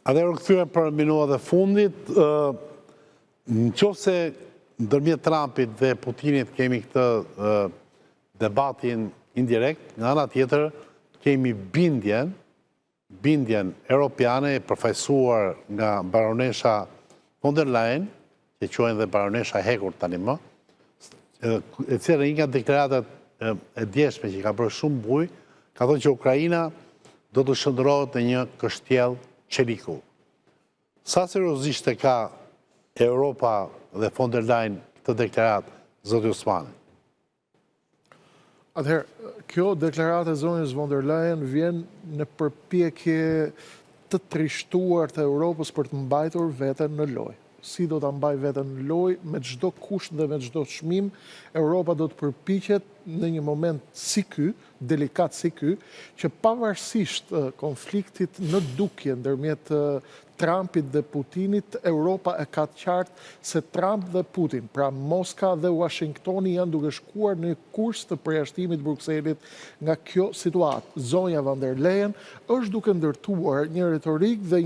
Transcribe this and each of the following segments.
Atëherë kthyer për minutat e fundit, nëse ndërmjet Trumpit dhe Putinit kemi këtë debatin indirekt, nga ana tjetër kemi bindjen europiane e përfaqësuar nga baronesha von der Leyen, që quhen dhe baronesha hekur tani më, e cila një nga deklaratat e djeshme që ka bërë shumë buj, ka thënë që Ukraina do të shndërrohet në një kështjell çeliku. Sa seriozisht e ka Europa dhe von der Leyen këtë deklaratë, zoti Osmani? Atëherë, kjo deklaratë e zonjës von der Leyen vjen në përpjekje të trishtuar të Europës për të mbajtur veten në lojë. Si do të mbaj veten në lojë, me çdo kusht dhe me çdo çmim, Europa do të përpiqet në një moment si ky, delikat si ky, që pavarësisht konfliktit në dukje ndërmjet Trumpit dhe Putinit, Europa e ka të qartë se Trump dhe Putin, pra Moska dhe Washingtoni janë duke shkuar në kurs të përjashtimit Brukselit nga kjo situatë. Zonja von der Leyen është duke ndërtuar një retorik dhe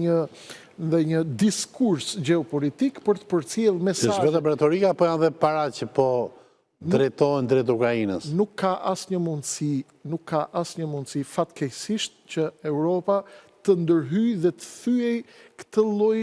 një diskurs geopolitik për të përcjellë mesazhe. Është vetëm retorika apo janë dhe para që po drejtohen drejt Ukrainës? Nuk ka asnjë mundësi fatkeqësisht që Europa të ndërhyjë dhe të thyej këtë lloj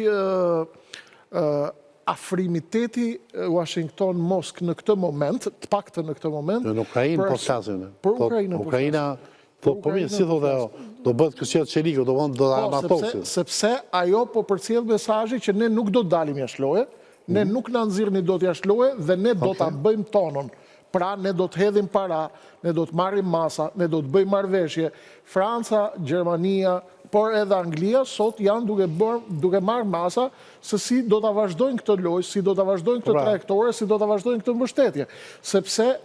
afrimiteti Washington-Mosk në këtë moment, të paktën në këtë moment. Në Ukrainë po flasim. Për Ukrainën po flasim. Po mirë, si thotë ajo, do bëhet kështjell çeliku, do armatosi. Sepse ajo po përcjell mesazhin që ne nuk do të dalim jashtë loje, ne nuk na nxirrni dot jashtë loje dhe ne do ta bëjmë tonën. Pra ne do të hedhim para, ne do të marrim masa, ne do të bëjmë marrëveshje. Franca, Gjermania, por edhe Anglia sot janë duke marrë masa se si do ta vazhdojnë këtë lojë, si do ta vazhdojnë këtë trajektore, si do ta vazhdojnë këtë mbështetje. Sepse,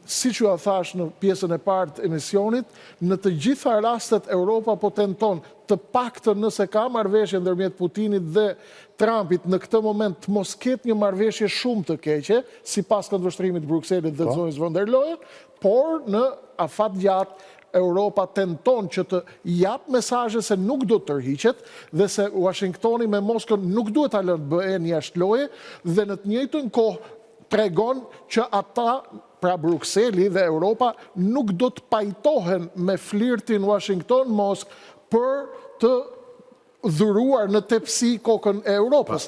siç ju thash në pjesën e parë të emisionit, në të gjitha rastet Europa po tenton të paktën nëse ka marrëveshje ndërmjet Putinit dhe Trumpit në këtë moment të mos ketë një marrëveshje shumë të keqe, sipas këndvështrimit Brukselit dhe zonjës von der Leyen, por në afat gjatë Europa tenton që të jap mesazhe se nuk do të tërhiqet dhe se Washingtoni me Moskën nuk duhet ta lënë BE-n jashtë loje dhe në të njëjtën kohë tregon që ata, pra Brukseli dhe Europa, nuk do të pajtohen me flirtin Washington-Mosk për të dhuruar në tepsi kokën e Europës.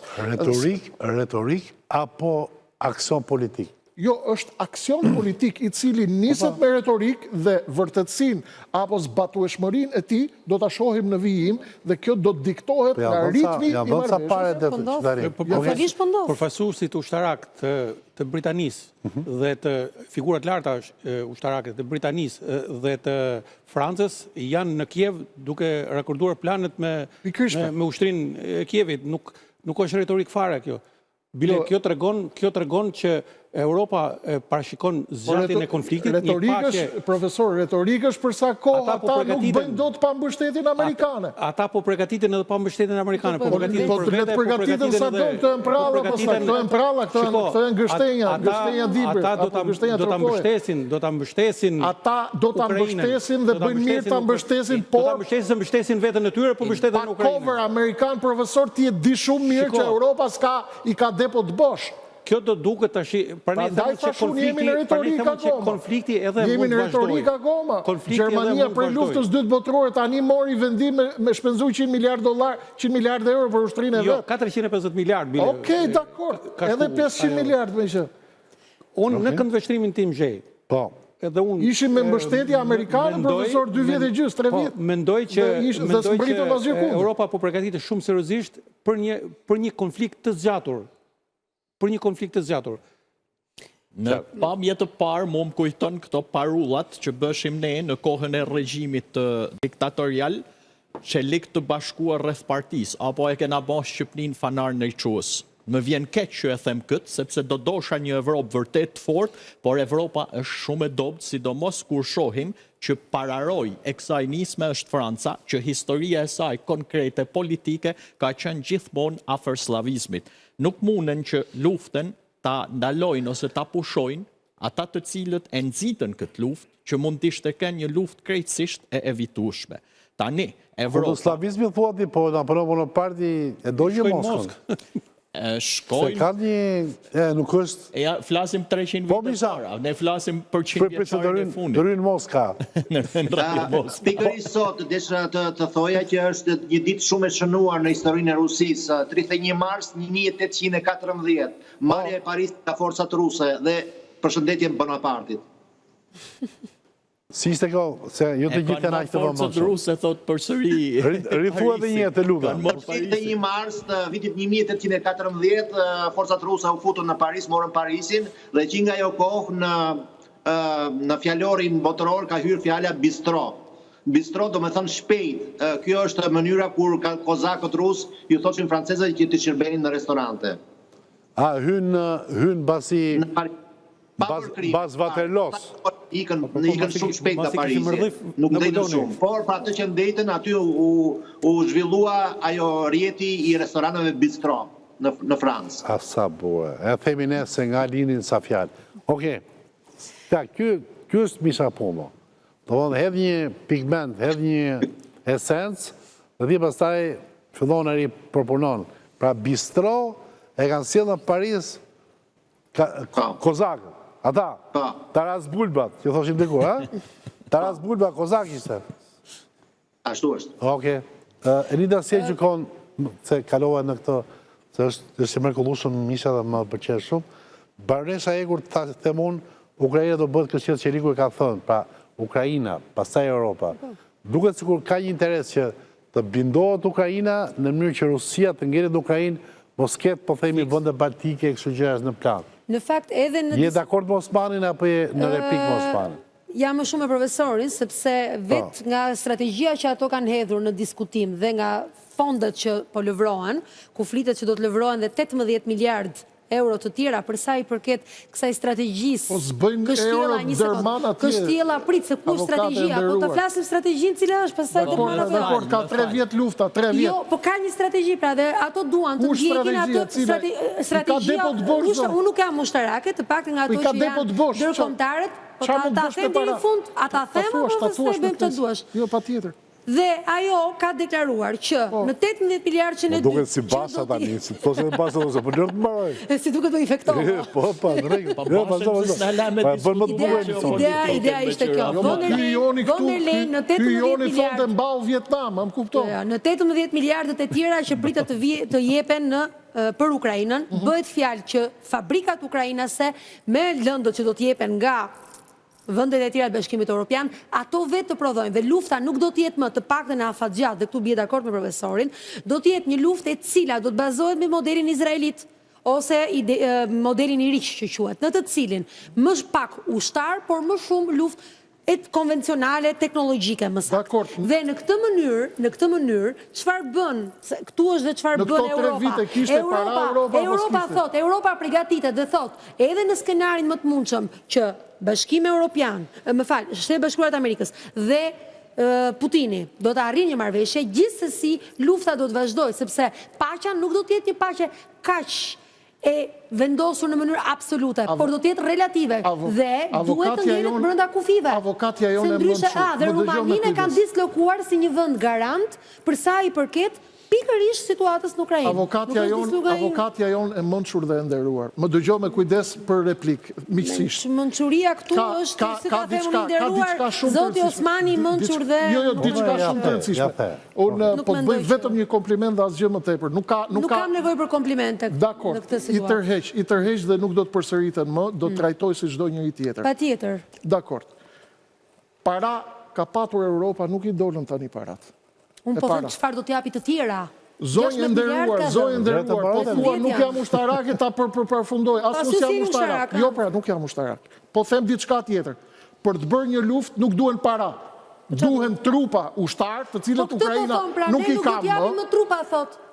Retorik apo aksion politik? Jo, është aksion politik i cili niset me retorik dhe vërtetësinë apo zbatueshmërinë e tij do ta shohim në vijim dhe kjo do të diktohet nga ritmi i marrëveshjes. Përfaqësuesit ushtarak të Britanisë dhe të figurat larta ushtarake të Britanisë dhe të Francës janë në Kiev duke rakorduar planet me ushtrinë e Kievit. Nuk është retorik fare kjo. Bile, kjo tregon që Europa parashikon zgjatjen e konfliktit, një paqe. Profesor, retorikë është për sa kohë ata nuk bëjnë dot pa mbështetjen amerikane. Ata po përgatiten edhe pa mbështetjen amerikane, po përgatiten për vete, po përgatiten sa do, këto janë pralla, këto janë pralla, këto janë gështenja Dibër, ata do ta mbështesin. Ata do ta mbështesin dhe bëjnë mirë ta mbështesin, por do ta mbështesin veten e tyre, po mbështeten në Ukrainë. Cover amerikan, profesor, ti e di shumë mirë që Europa i ka depo të bosh. Kjo do duket tash, prandaj jemi në retorikë akoma. Konflikti edhe jemi në retorikë akoma. Gjermania për luftës dytë botërore tani mori vendim me shpenzu $100 miliard, $100 euro për ushtrinë e vet. Jo, 450 miliard. Okej, dakor. Edhe 500 miliard më që. Unë në këndvështrimin tim gjej. Po. Edhe unë ishim me mbështetje amerikane, profesor, 2 vjet e gjys, 3 vjet. Mendoj që Europa po përgatitet shumë seriozisht për një konflikt të zgjatur. Në pamje të parë, më kujton këto parullat që bëshim ne në kohën e regjimit diktatorial, që lik të bashkuar rreth partisë, apo e kena bën Shqipnin fanar në quës. Më vjen keq që e them këtë, sepse do dosha një Evropë vërtet fort, por Evropa është shumë e dobët, sidomos kur shohim që pararoj e kësaj nisme është Franca, që historia e saj konkrete politike ka qenë gjithmonë afër slavizmit. Nuk munden që luftën ta ndalojnë ose ta pushojnë ata të cilët e nxitën këtë luftë, që mund të ishte një luftë krejtësisht e evitueshme. Tani, Evropa Slavizmi thuati, po në parti e dojë Moskën. Se shkojnë... ka një... nuk është... Ja, flasim 300 vite para, ne flasim për 100 vjeçarin e fundit. Dërin Moska. Pikërisht sot, desha të thoja që është një ditë shumë e shënuar në historinë e Rusisë, 31 mars 1814, marrja e Parisit nga forcat ruse dhe përshëndetje Bonapartit. Si ishte ko, se jo të gjithë janë aq të vëmendshëm. Forcat ruse thot përsëri. Rithua edhe një të lutem. 31 mars të vitit 1814, forcat ruse u futën në Paris, morën Parisin dhe që nga jo kohë në fjalorin botëror ka hyrë fjala bistro. Bistro do me thënë shpejt. Kjo është mënyra kur kozakët rus ju thoshin francezët që të shërbenin në restorante. A, hyn basi... Bas Vaterlos. Ikën shumë shpejt nga Parisi, nuk ndejtën shumë. Por për atë që ndejtën, aty u zhvillua ajo rjeti i restoraneve bistro në Francë. A sa bue, e themi ne se nga linin sa fjalë. Oke, kjo është misha puno. Do thonë, hedh një pigment, hedh një esencë, dhe di pastaj fillon e ri përpunon. Pra bistro e kanë sjellë në Paris kozakët. Ata, Taras Bulbat, që thoshim dikur, ha? Taras Bulbat, kozak ishte. Ashtu është. Oke. Enida si e gjykon, se kalova në këto, se është mrekullueshëm misha dhe më pëlqen shumë, baronesha Egur të themun, Ukraina do bëhet këshillë qeliku e ka thënë, pra Ukraina, pastaj Europa. Duket sikur ka një interes që të bindohet Ukraina në mënyrë që Rusia të ngjelet në Ukrainë, mos ketë, po themi, vende baltike e kështu gjërash në plan. Në fakt edhe në... Je dakord me Osmanin apo je në replik me Osmanin? Jam më shumë me profesorin, sepse vetë nga strategjia që ato kanë hedhur në diskutim dhe nga fondet që po lëvrohen, ku flitet që do të lëvrohen dhe 18 miliard euro të tjera përsa i përket kësaj strategjisë. Po zbëjnë euro dërman atje. Kështjela pritë se ku strategjia, po të flasim strategjinë cila është pasaj dërman atje. Dakor, ka 3 vjet lufta, 3 vjet. Jo, po ka një strategji, pra dhe ato duan të ndjekin ato strategjia. Unë nuk jam ushtarake, të pak nga ato që janë dërkomtarët, po ta them deri në fund, ata themë, po se bëjmë këtë duash. Jo, pa tjetër. Dhe ajo ka deklaruar që në 18 miliard që në dy... Duket si basa tani, si to se basa ose për lërë të maroj. Si duket të infektohë. Po, në rejë. Ideja ishte kjo. Von der Leyen në 18 miliard... mbau Vietnam, më kupton. Në 18 miliardët e tjera që pritet të jepen për Ukrainën, bëhet fjalë që fabrikat ukrainase me lëndët që do të jepen nga vëndet e tjera të Bashkimit Evropian, ato vetë të prodhojnë dhe lufta nuk do të jetë më të paktën e afatgjat, dhe këtu bie dakord me profesorin, do të jetë një luftë e cila do të bazohet me modelin izraelit ose modelin i riq që quhet, në të cilin më pak ushtar, por më shumë luftë konvencionale, teknologjike, më saktë. Dhe në këtë mënyrë, çfarë bën? Këtu është dhe çfarë bën Europa? Europa përgatitet dhe thot, edhe në skenarin më të mundshëm që Bashkimi Evropian, Shtetet Bashkuara të Amerikës dhe Putini do të arrijë një marrëveshje, gjithsesi lufta do të vazhdojë, sepse paqja nuk do të jetë një paqe kaq e vendosur në mënyrë absolute, por do të jetë relative dhe duhet të ngjelet brenda kufive. Avokatja jonë e mençur. Dhe Rumaninë kanë dislokuar si një vend garant për sa i përket pikërisht situatës në Ukrainë. Avokatja jonë e mençur dhe e nderuar. Më dëgjoj me kujdes për replik, miqësisht. Mençuria këtu është, si ta themi, nderuar zoti Osmani i mençur dhe... Jo, diçka shumë të rëndësishme. Unë po të bëj vetëm një kompliment dhe asgjë më tepër. Nuk kam nevojë për komplimente në këtë situatë. I tërheq dhe nuk do të përsëriten më, do të trajtoj si çdo njëri tjetër. Patjetër. Dakord. Para ka patur Europa, nuk i dolën tani parat. Unë po them çfarë do t'japi të tjera. Zonjë nderuar, po thua nuk jam ushtarake ta përfundoj. As nuk jam ushtarak. Jo, pra, nuk jam ushtarak. Po them diçka tjetër. Për të bërë një luftë nuk duhen para. Duhen trupa ushtar, të cilët Ukraina nuk i ka më.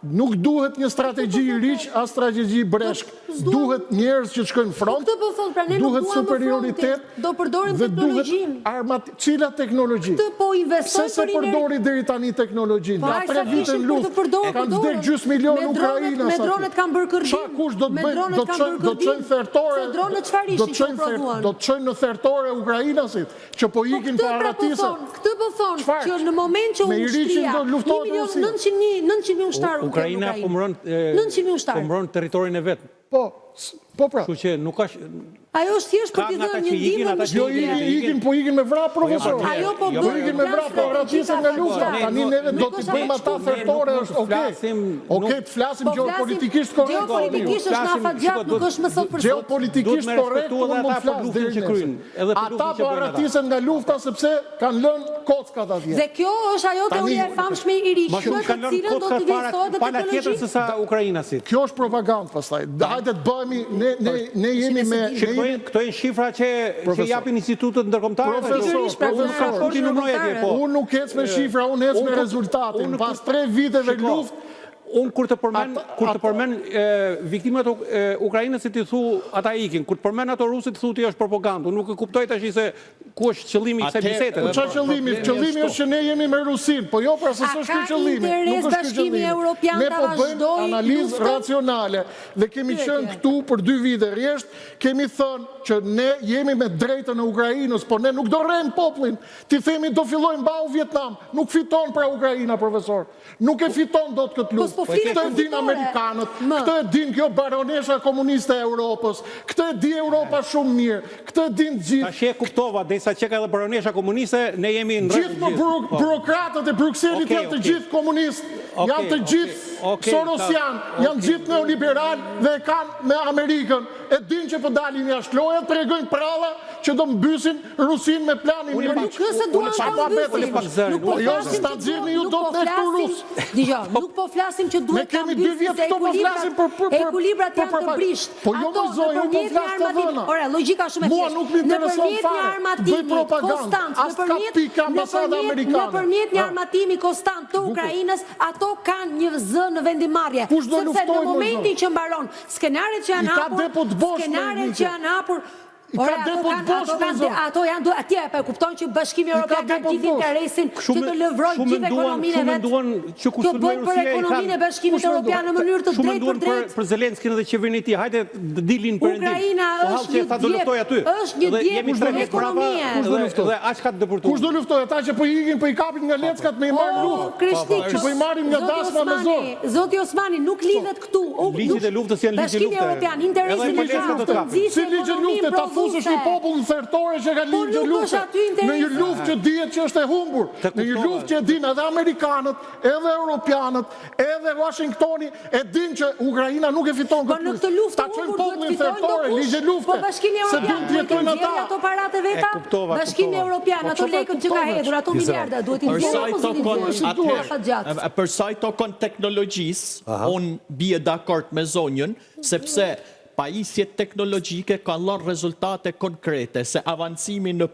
Nuk duhet një strategji i riq, as strategji breshk. Duhet njerëz që shkojnë front, duhet superioritet dhe duhet armat. Cila teknologji? Se se përdori deri tani teknologjin. Nga 3 vite në luftë, kanë vdek gjys milion Ukrainas. Me dronet kanë bërë kërdim. Kush do të çojnë thertore? Do të çojnë në thertore Ukrainasit, që po ikin para ratisë. këtë po thonë që në moment që ushtria 1.900.000 ushtarë Ukraina po mbron 900.000 ushtarë. Po mbron territorin e vet. Po pra. Kështu që nuk ka Ajo është thjesht për t'i dhënë një ndihmë në Jo ikin me vrap, profesor. Ajo po bën. Ikin me vrap, po ratisën nga lufta. Tani neve do t'i bëjmë ata thertore, është okej. Okej, të flasim geopolitikisht korrekt. Geopolitikisht është në afatgjat, nuk është më sot për sot. Geopolitikisht korrekt, unë mund të flas deri nesër. Ata po ratisën nga lufta sepse kanë lënë kockat atje. Dhe kjo është ajo teoria e famshme e Irishit, të cilën do të vlerësohet pala tjetër se sa ukrainasit. Kjo është propagandë pastaj. Hajde të bëhemi ne jemi me Këto janë shifra që japin institutet ndërkombëtare. Profesor, unë nuk ec me shifra, unë ec me rezultate. Pas 3 viteve luftë, unë kur të përmen viktimat Ukrainës si ti thu ata ikin, kur të përmen ato rusit thu ti është propagandë, unë nuk e kuptoj tash se ku është qëllimi i kësaj bisede. Qa qëllimi? Qëllimi është që ne jemi me Rusin, po jo pra se s'është ky qëllimi. Nuk është ky qëllimi. Ne po bëjmë analizë racionale dhe kemi qenë këtu për 2 vite rresht, kemi thënë që ne jemi me drejtën e Ukrainës, po ne nuk do rrejmë poplin. Ti themi do fillojmë mbau Vietnam, nuk fiton pra Ukraina, profesor. Nuk e fiton dot këtë luftë. Këtë e din Amerikanët, këtë e din kjo baronesha komuniste e Europës, këtë e di Europa shumë mirë, këtë e din gjithë. Tash e kuptova, derisa që ka edhe baronesha komuniste, ne jemi në rregull. Gjithë burokratët e Brukselit janë të gjithë komunistë, janë të gjithë sorosian, janë gjithë neoliberal dhe e kanë me Amerikën. E din që po dalin jashtë loja, tregojnë pralla që do mbysin Rusin me planin e Nuk se duan ta mbysin. Nuk po flasim që nuk po flasim që duhet ta mbysin se ekuilibrat janë të brisht. Ato nëpërmjet një armatimi. Ora, logjika shumë e thjeshtë. Nëpërmjet një armatimi konstant, nëpërmjet një armatimi konstant të Ukrainës, ato kanë një zë në vendimarrje. Sepse në momentin që mbaron skenaret që janë hapur, ato janë atje, pa e kupton që Bashkimi Evropian ka gjithë interesin që të lëvrojë gjithë ekonominë e vet. Kjo bën për ekonominë e Bashkimit Evropian në mënyrë të drejtë për drejtë. Për Zelenskin dhe qeverinë e tij, hajde dilin perëndim. Ukraina është një djep për ekonomie. Dhe aq ka të dëpërtuar. Kush do luftoj? Ata që po i ikin, po i kapin nga leckat me i marrë luftë. Që po i marrin nga dasma me zorë. Zoti Osmani nuk lidhet këtu. Ligjit e luftës janë ligj Bashkimi Evropian, interesin e të nxjisë ekonominë. Fushësh një popull thertore që ka lidhë luftë. Në një luftë që dihet që është e humbur. Në një luftë që e din edhe Amerikanët, edhe Europianët, edhe Washingtoni, e din që Ukraina nuk e fiton këtë luftë. Në këtë luftë të humbur duhet fitojnë do kush, po Bashkimi Evropian duhet të nxjerrë ato parate veta. Bashkimi Evropian, ato lekët që ka hedhur, ato miliarda duhet i nxjerrë. Për sa i tokon teknologjisë, unë bie dakord me zonjën, sepse pajisjet teknologjike kanë lënë rezultate konkrete, se avancimi në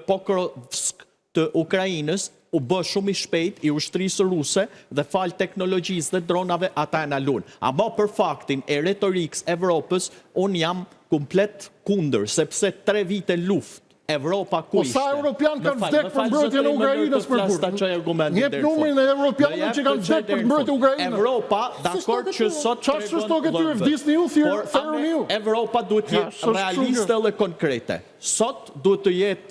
Pokrovsk të Ukrainës u bë shumë i shpejt i ushtrisë ruse dhe falë teknologjisë dhe dronave ata e nalun. Ama për faktin e retorikës Evropës, unë jam komplet kundër, sepse 3 vite luftë Evropa ku ishte. Po sa europian kanë vdek për mbrojtjen e Ukrainës për burr. Njep numrin e europianëve që kanë vdek për mbrojtjen e Ukrainës. Evropa, dakord që sot çfarë shtoket ju vdisni ju thirrni ju. Evropa duhet të jetë realiste dhe konkrete. Sot duhet të jetë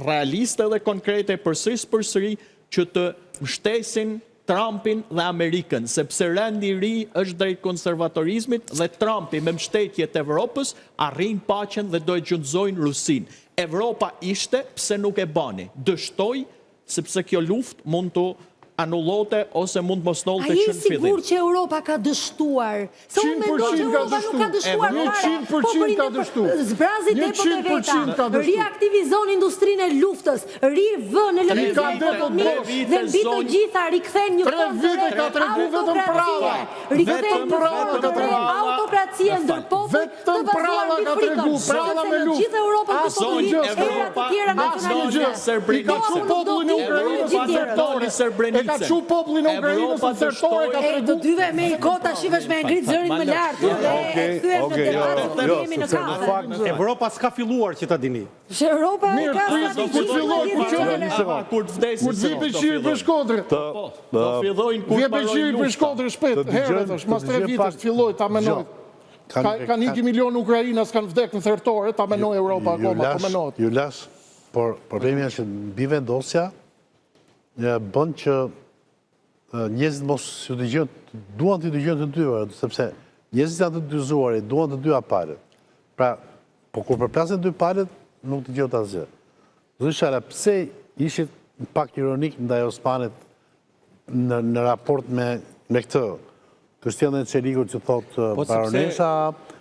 realiste dhe konkrete përsëri që të mbështesin Trumpin dhe Amerikën, sepse rendi i ri është drejt konservatorizmit dhe Trumpi me mbështetjet e Evropës arrin paqen dhe do e gjunjëzojnë Rusin. Evropa ishte, pse nuk e bani? Dështoj, sepse kjo luftë mund të anullote ose mund mos ndodhte që në fillim. A je sigur që Europa ka dështuar? Se unë mendoj që Europa nuk ka dështuar. 100% ka dështuar. Zbrazi depot e veta, riaktivizon industrinë e luftës, rivë në lëvizje ekonomike dhe mbi të gjitha rikthen një autokracie ndër popull të bazuar mbi frikën. Pralla me luftë. Gjithë Europa do të jetë të tjera nacionaliste. I ka çu popullin e Ukrainës e ka çu popullin e Ukrainës në thertore ka tregu. Të dyve me i kota shivesh me ngrit zërin më lart. Jemi në kafe. Evropa s'ka filluar që ta dini. Europa ka kur vdesi Shqipëri për Shkodrë. Do fillojnë kur Shqipëri për Shkodrë shpejt. Herët është, mas 3 vitesh filloi ta menoj. Kanë 1 milion Ukrainas kanë vdekë në thertore, ta menoj Europa akoma, po menohet. Ju las, por problemi është që mbi vendosja bën që njerëzit mos ju dëgjojnë, duan të dëgjojnë të dyja, sepse njerëzit janë të dyzuar, duan të dyja palët. Pra, po kur përplasin dy palët, nuk dëgjohet asgjë. Zoti Shala, pse ishit pak ironik ndaj Osmanit në raport me këtë? Kristian Çeliku që thotë baronesha,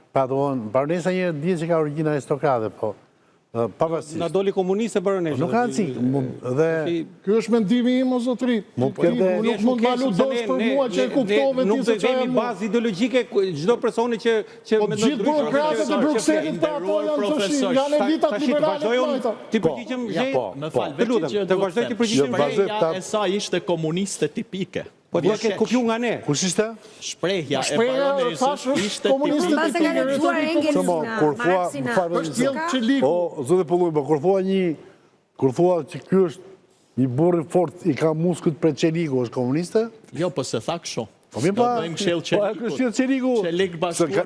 pra baronesha një dje që ka origjina aristokrate, po pavarësisht. Na doli komuniste baronesha. Nuk kanë cikë, dhe... Ky është mendimi im, o zotri. Nuk mund malu dosh për mua që e kuptove ti se çfarë jam. Bazë ideologjike çdo personi që po gjithë burokratët e Brukselit pra ato janë të janë elitat liberale. Ti përgjigjem më fal, vetëm të vazhdoj të përgjigjem. Shprehja e saj ishte komuniste tipike. Po do të ketë kopju nga ne. Kush ishte? Shprehja e baronesës ishte komuniste tipike. Ka lexuar Engelsin, Marxin. Është tjellë Çeliku. O, zotë Pulluj, kur thua që ky është një burr i fortë, i ka muskujt për Çeliku, është komuniste? Jo, po se tha kështu. Po mi pa, Kristian Çeliku.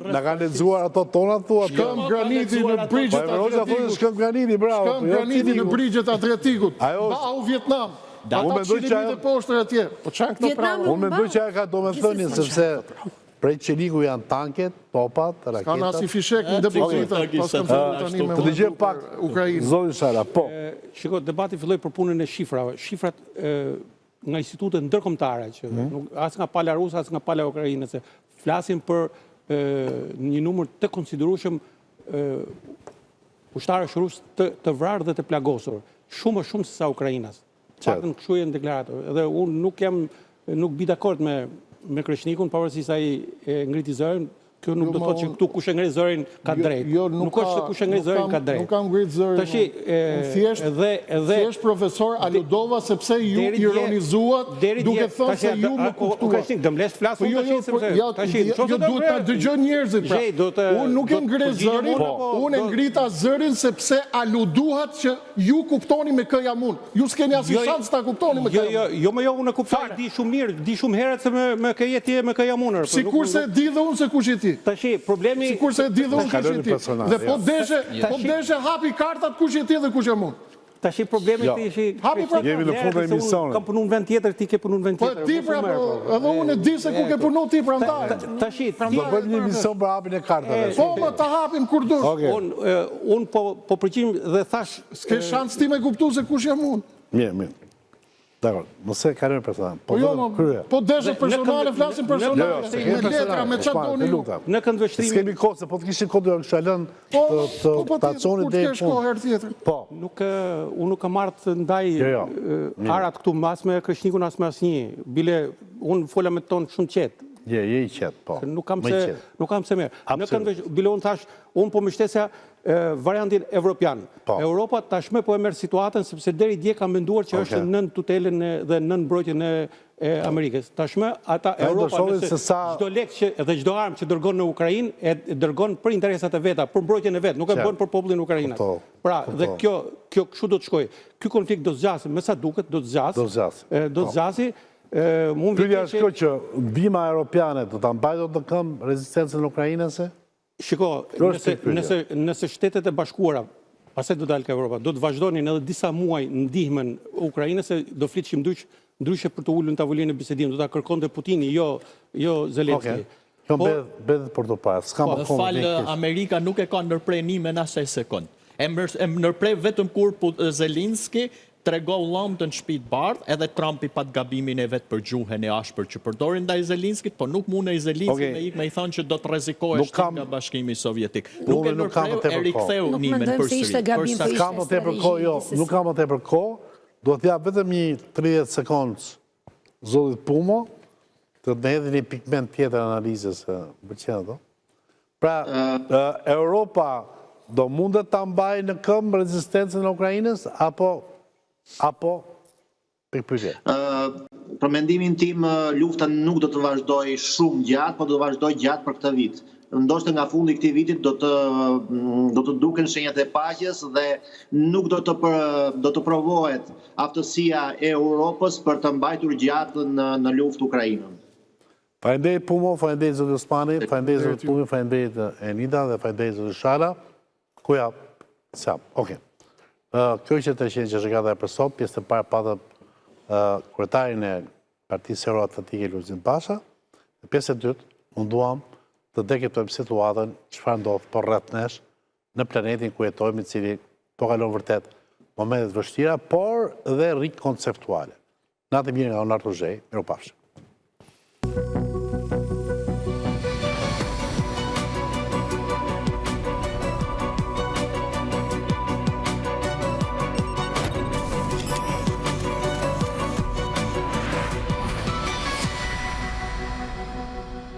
Na kanë lexuar ato tona thua. Shkëm graniti në brigjet Adriatikut. Shkëm graniti, bravo. Shkëm graniti në brigjet Adriatikut. Bau Vietnam. Ata qilimin e poshtër atje. Po çan këto pravo? Unë mendoj që ajo ka domethënie sepse prej Çeliku janë tanket, topat, raketat. Kanë as i fishek në depozita, pas kanë thënë tani me. Të dëgjoj pak Ukrainë. Zoti Shala, po. Shiko, debati filloi për punën e shifrave. Shifrat nga institutet ndërkombëtare që as nga pala ruse as nga pala ukrainase flasin për një numër të konsiderueshëm ushtarësh rus të vrarë dhe të plagosur, shumë se sa Ukrainas. Paktën kështu janë deklaratë. Dhe unë nuk bi dakord me Kreshnikun, pavarësisht ai e ngriti zërin. Kjo nuk do të thotë që këtu kush e ngri zërin ka drejt. Nuk është se kush e ngri zërin ka drejt. Nuk kam ngrit zërin. Tash thjesht profesor aludova sepse ju ironizuat duke thënë se ju më kuptuat. Do më lesh flas unë tash sepse jo duhet ta dëgjoj njerëzit pra. Unë nuk e ngre zërin, unë e ngrita zërin sepse aluduhat që ju kuptoni me kë jam unë. Ju s'keni asnjë shans ta kuptoni me kë. Jo, jo, unë e kuptoj, di shumë mirë, di shumë herët se me kë je ti e me kë jam unë. Sikurse di dhe unë se kush je ti. Tashi, problemi... Sikur se di dhe unë kush je ti. Dhe po deshe hapi kartat kush je ti dhe kush jam unë. Tashi, problemi ti ishi... Jemi në fund e emisionit. Kam punu në vend tjetër, ti ke punu në vend tjetër. Po ti pra, edhe unë e di se ku ke punu ti pra ndaj. Tashi, do bëjmë një emision për hapin e kartave. Po më ta hapim kur dush. Unë po përgjim dhe thash... S'ke shans ti me kuptu se kush jam unë. Mirë. Dakor, mos e kalojmë personale. Po deshe personale, flasim personale. Me letra, me çfarë doni ju. Në këndvështrimi... S'kemi kohë, se po të kishim kohë do kësha lënë të taconit dhe e punë. Po. Unë nuk kam marrë të ndaj arat këtu, as me Kreshnikun, as me asnjë. Bile, unë fola me tonë shumë qetë. Je i qetë, po. Nuk kam se merë. Në këndvështrimi, bile unë thash, unë po më shtesja variantin evropian. Europa tashme po e merë situatën, sepse deri dje ka menduar që është nën tutelen dhe nën mbrojtjen e Amerikës. Tashme, ata Europa, nëse çdo lek dhe çdo armë që dërgon në Ukrainë, e dërgon për interesat e veta, për mbrojtjen e vet, nuk e bën për popullin ukrainas. Pra, dhe kjo kështu do të shkojë. Ky konflikt do të zgjasë, me sa duket, do të zgjasë. Pyetja është kjo që bima europiane do ta mbajë në këmbë rezistencën ukrainase? Shiko, nëse Shtetet e Bashkuara, pastaj do dalë ka Europa, do të vazhdonin edhe disa muaj ndihmën Ukrainës, se do flitshim ndryshe për të ulur në tavolinë e bisedimit, do ta kërkonte Putini, jo Zelenski. Kjo mbet për të parë. S'ka më kohë. Fal, Amerika nuk e ka ndërprer nimen as asaj sekond. E ndërprer vetëm kur Zelenski tregou lëmtë në shtëpitë bardh, edhe Trumpi pat gabimin e vet për gjuhën e ashpër që përdorin ndaj Zelenskit, po nuk mundej Zelenski me ikë me i thonë që do të rrezikohesh nga Bashkimi Sovjetik. Nuk e ndërpreu, e riktheu nimen përsëri. Kam më tepër kohë, jo, nuk kam më tepër kohë. Do të jap vetëm një 30 sekondë zotit Pumo, të më hedhin një pigment tjetër analizës pëlqen ato. Pra, Europa do mundet ta mbajë në këmbë rezistencën e Ukrainës apo pikpyetje? Për mendimin tim, lufta nuk do të vazhdoj shumë gjatë, po do të vazhdoj gjatë për këtë vit. Ndoshta nga fundi i këtij vitit do të duken shenjat e paqes dhe nuk do të provohet aftësia e Europës për të mbajtur gjatë në luftë Ukrainën. Faleminderit Pumo, faleminderit zoti Osmani, faleminderit zoti Pumi, faleminderit Enida dhe faleminderit zoti Shala. Kuja? Okej. Kjo që të qenë që shkata e për sot, pjesë të parë patëm kryetarin e Partisë Euroatlantike Lulzim Basha. Dhe pjesë e dytë, munduam të dekryptojmë situatën çfarë ndodh por rreth nesh në planetin ku jetojmë, i cili po kalon vërtet momentet vështira, por dhe rikonceptuale. Natë mirë nga Onar Tuzhej, mirupafshim.